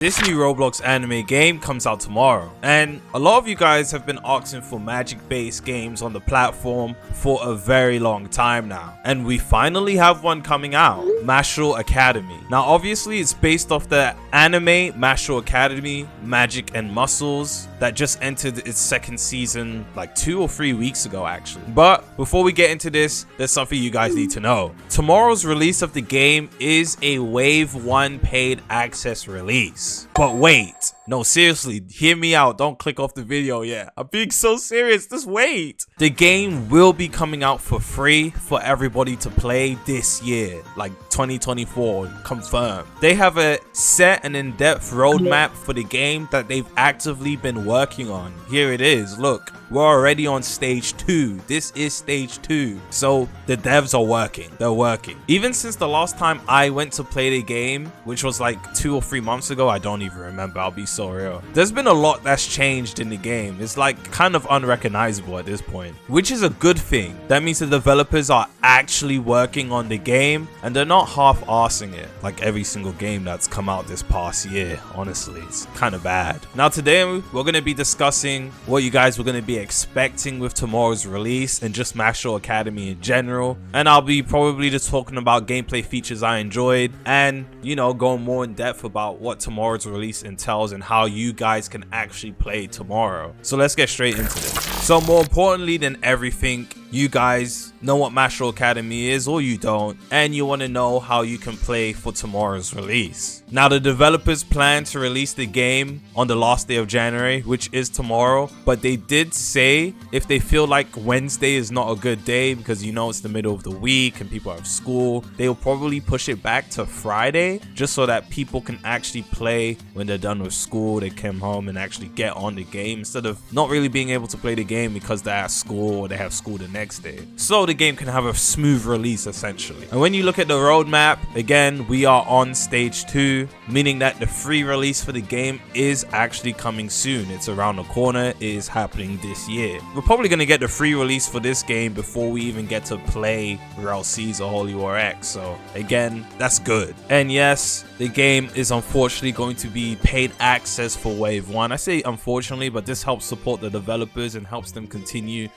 This new Roblox anime game comes out tomorrow, and a lot of you guys have been asking for magic-based games on the platform for a very long time now, and we finally have one coming out, Mashle Academy. Now obviously it's based off the anime Mashle Academy Magic and Muscles that just entered its second season like 2 or 3 weeks ago actually. But before we get into this, there's something you guys need to know. Tomorrow's release of the game is a Wave 1 paid access release. But wait, no, seriously, hear me out. Don't click off the video yet. I'm being so serious. Just wait. The game will be coming out for free for everybody to play this year, like 2024, confirmed. They have a set and in-depth roadmap for the game that they've actively been working on. Here it is. Look, we're already on stage 2. This is stage 2. So the devs are working. They're working. Even since the last time I went to play the game, which was like 2 or 3 months ago, I don't even remember. I'll be so real. There's been a lot that's changed in the game. It's like kind of unrecognizable at this point, which is a good thing. That means the developers are actually working on the game and they're not half-arsing it like every single game that's come out this past year. Honestly, it's kind of bad. Now today we're going to be discussing what you guys were going to be expecting with tomorrow's release and just Mashle Academy in general, and I'll be probably just talking about gameplay features I enjoyed and, you know, going more in depth about what tomorrow's release entails and how you guys can actually play tomorrow. So let's get straight into this. So more importantly than everything, you guys know what Mashle Academy is, or you don't, and you want to know how you can play for tomorrow's release. Now the developers plan to release the game on the last day of January, which is tomorrow, but they did say if they feel like Wednesday is not a good day because, you know, it's the middle of the week and people have school, they'll probably push it back to Friday just so that people can actually play when they're done with school. They come home and actually get on the game instead of not really being able to play the game because they're at school or they have school the next day. So the game can have a smooth release essentially. And when you look at the roadmap, again, we are on stage 2, meaning that the free release for the game is actually coming soon. It's around the corner. It is happening this year. We're probably going to get the free release for this game before we even get to play revolveragz or revolveragz. So again, that's good. And yes, the game is unfortunately going to be paid access for Wave 1. I say unfortunately, but this helps support the developers and helps them continue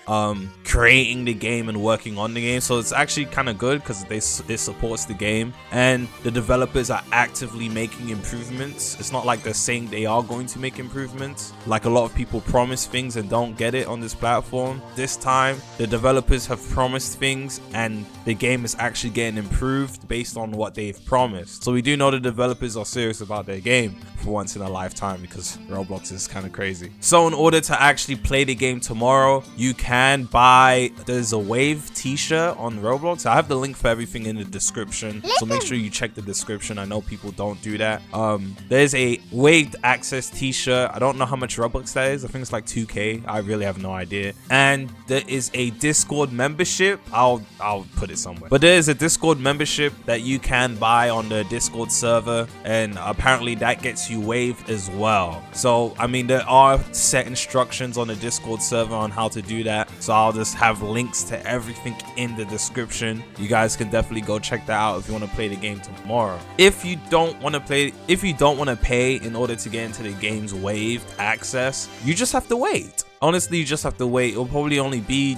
creating the game and working on the game. So it's actually kind of good because it supports the game and the developers are actively making improvements. It's not like they're saying they are going to make improvements. Like a lot of people promise things and don't get it on this platform. This time, the developers have promised things and the game is actually getting improved based on what they've promised. So we do know the developers are serious about their game for once in a lifetime because Roblox is kind of crazy. So in order to actually play the game tomorrow, you can buy, there's a Wave t-shirt on Roblox. I have the link for everything in the description, so make sure you check the description. I know people don't do that. There's a Wave access t-shirt. I don't know how much Robux that is. I think it's like 2k. I really have no idea. And there is a Discord membership. I'll put it somewhere, but there is a Discord membership that you can buy on the Discord server, and apparently that gets you Wave as well. So I mean, there are set instructions on the Discord server on how to do that, so I'll just have links to everything in the description. You guys can definitely go check that out if you want to play the game tomorrow. If you don't want to pay in order to get into the game's Wave access, you just have to wait. Honestly, you just have to wait. It'll probably only be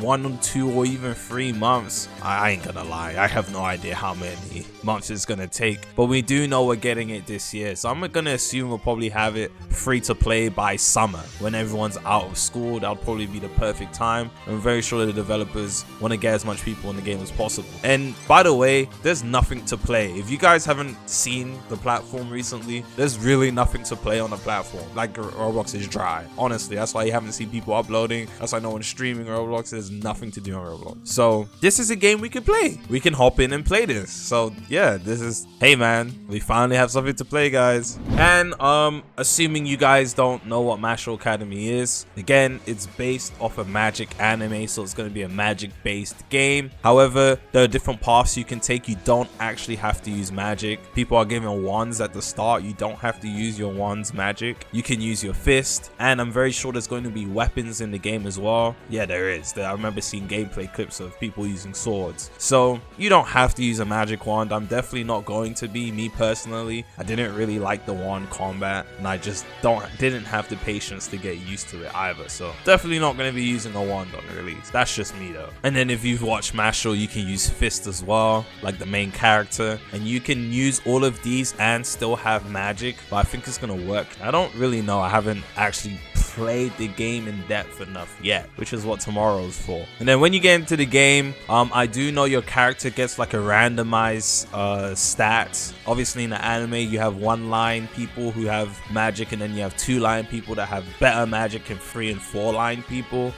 1, 2, or even 3 months. I ain't gonna lie, I have no idea how many months it's gonna take, but we do know we're getting it this year, so I'm gonna assume we'll probably have it free to play by summer when everyone's out of school. That'll probably be the perfect time. I'm very sure the developers want to get as much people in the game as possible. And by the way, there's nothing to play. If you guys haven't seen the platform recently, there's really nothing to play on the platform. Like, Roblox is dry. Honestly, that's why you haven't seen people uploading. That's why no one's streaming Roblox. There's nothing to do on Roblox. So this is a game we can play. We can hop in and play this. So yeah, this is, hey man, we finally have something to play, guys. And assuming you guys don't know what Mashle Academy is, again, it's based off a magic anime, so it's going to be a magic based game. However, there are different paths you can take. You don't actually have to use magic. People are given wands at the start. You don't have to use your wands magic. You can use your fist, and I'm very sure there's going going to be weapons in the game as well. Yeah, there is. I remember seeing gameplay clips of people using swords. So you don't have to use a magic wand. I'm definitely not going to be. Me personally, I didn't really like the wand combat, and I just didn't have the patience to get used to it either. So definitely not going to be using a wand on the release. That's just me though. And then if you've watched Mashle, you can use fist as well, like the main character, and you can use all of these and still have magic, but I think it's gonna work. I don't really know. I haven't actually played the game in depth enough yet, which is what tomorrow's for. And then when you get into the game, I do know your character gets like a randomized stats. Obviously in the anime you have 1-line people who have magic, and then you have 2-line people that have better magic, and 3 and 4-line people.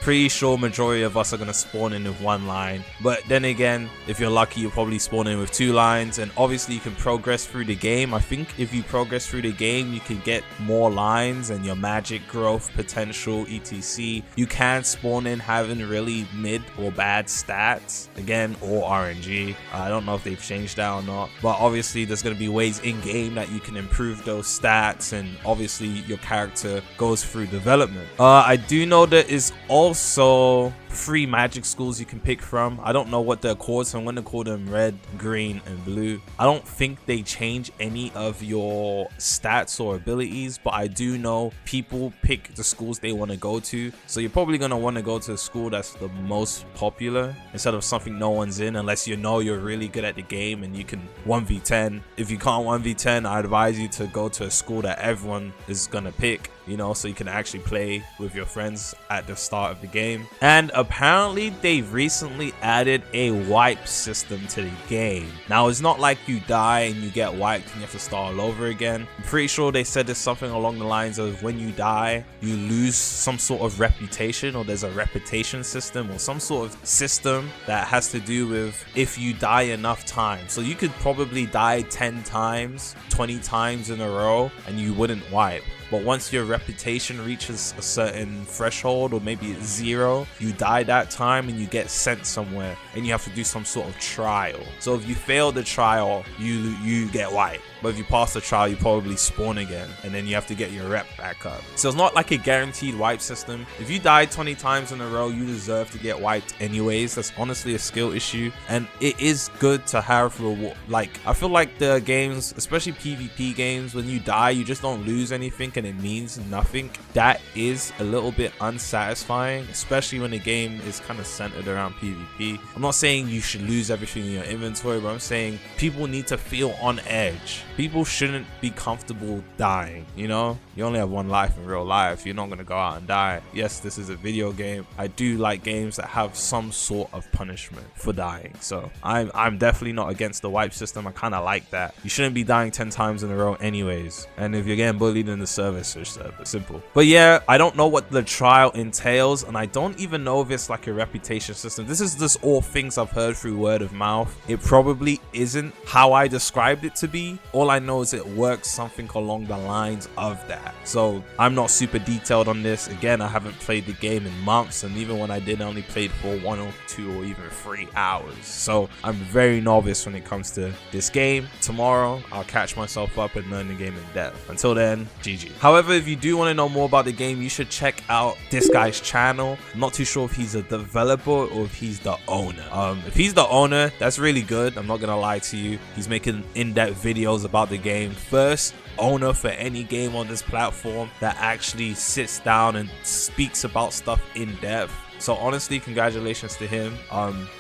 Pretty sure majority of us are gonna spawn in with 1 line, but then again, if you're lucky, you'll probably spawn in with 2 lines. And obviously you can progress through the game. I think if you progress through the game, you can get more lines and your magic growth potential, etc. You can spawn in having really mid or bad stats, again, or RNG. I don't know if they've changed that or not, but obviously there's going to be ways in game that you can improve those stats, and obviously your character goes through development. I do know there is also 3 magic schools you can pick from. I don't know what they're called, so I'm going to call them red, green, and blue. I don't think they change any of your stats or abilities, but I do know people pick the schools they want to go to. So you're probably going to want to go to a school that's the most popular instead of something no one's in, unless you know you're really good at the game and you can 1v10. If you can't 1v10, I advise you to go to a school that everyone is going to pick, you know, so you can actually play with your friends at the start of the game. And apparently they've recently added a wipe system to the game. Now it's not like you die and you get wiped and you have to start all over again. I'm pretty sure they said there's something along the lines of when you die you lose some sort of reputation, or there's a reputation system or some sort of system that has to do with if you die enough times. So you could probably die 10 times, 20 times in a row and you wouldn't wipe. But once your reputation reaches a certain threshold, or maybe it's 0, you die that time and you get sent somewhere and you have to do some sort of trial. So if you fail the trial, you get wiped. But if you pass the trial, you probably spawn again, and then you have to get your rep back up. So it's not like a guaranteed wipe system. If you die 20 times in a row, you deserve to get wiped anyways. That's honestly a skill issue, and it is good to have reward. Like, I feel like the games, especially PvP games, when you die, you just don't lose anything and it means nothing. That is a little bit unsatisfying, especially when the game is kind of centered around PvP. I'm not saying you should lose everything in your inventory, but I'm saying people need to feel on edge. People shouldn't be comfortable dying, you know? You only have one life in real life. You're not gonna go out and die. Yes, this is a video game. I do like games that have some sort of punishment for dying. So I'm definitely not against the wipe system. I kind of like that. You shouldn't be dying 10 times in a row anyways. And if you're getting bullied in the server, switch server. Simple. But yeah, I don't know what the trial entails, and I don't even know if it's like a reputation system. This is just all things I've heard through word of mouth. It probably isn't how I described it to be. All I know is it works something along the lines of that. So I'm not super detailed on this. Again, I haven't played the game in months, and even when I did, I only played for 1 or 2 or even 3 hours. So I'm very novice when it comes to this game. Tomorrow I'll catch myself up and learn the game in depth. Until then, GG. However, if you do want to know more about the game, you should check out this guy's channel. I'm not too sure if he's a developer or if he's the owner. If he's the owner, that's really good. I'm not gonna lie to you. He's making in-depth videos about the game. First owner for any game on this platform that actually sits down and speaks about stuff in depth. So honestly, congratulations to him.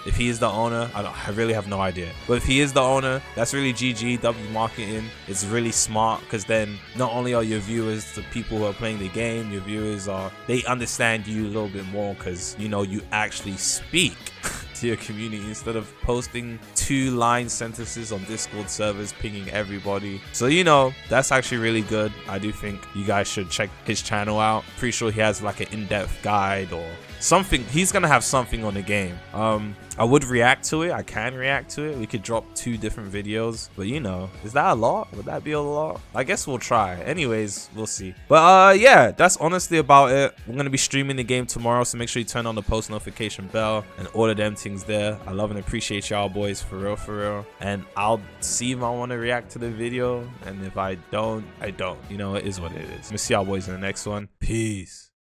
If he is the owner, I really have no idea. But if he is the owner, that's really GG. Marketing. It's really smart, because then not only are your viewers the people who are playing the game, your viewers they understand you a little bit more, because you know you actually speak to your community instead of posting 2-line sentences on Discord servers pinging everybody. So you know, that's actually really good. I do think you guys should check his channel out. Pretty sure he has like an in-depth guide or something. He's gonna have something on the game. I would react to it. I can react to it. We could drop 2 different videos, but you know, is that a lot? Would that be a lot? I guess we'll try. Anyways, we'll see. But yeah, that's honestly about it. We're gonna be streaming the game tomorrow, so make sure you turn on the post notification bell and all of them things there. I love and appreciate y'all boys, for real. And I'll see if I want to react to the video, and if I don't, I don't. You know, it is what it is. I'm gonna see y'all boys in the next one. Peace.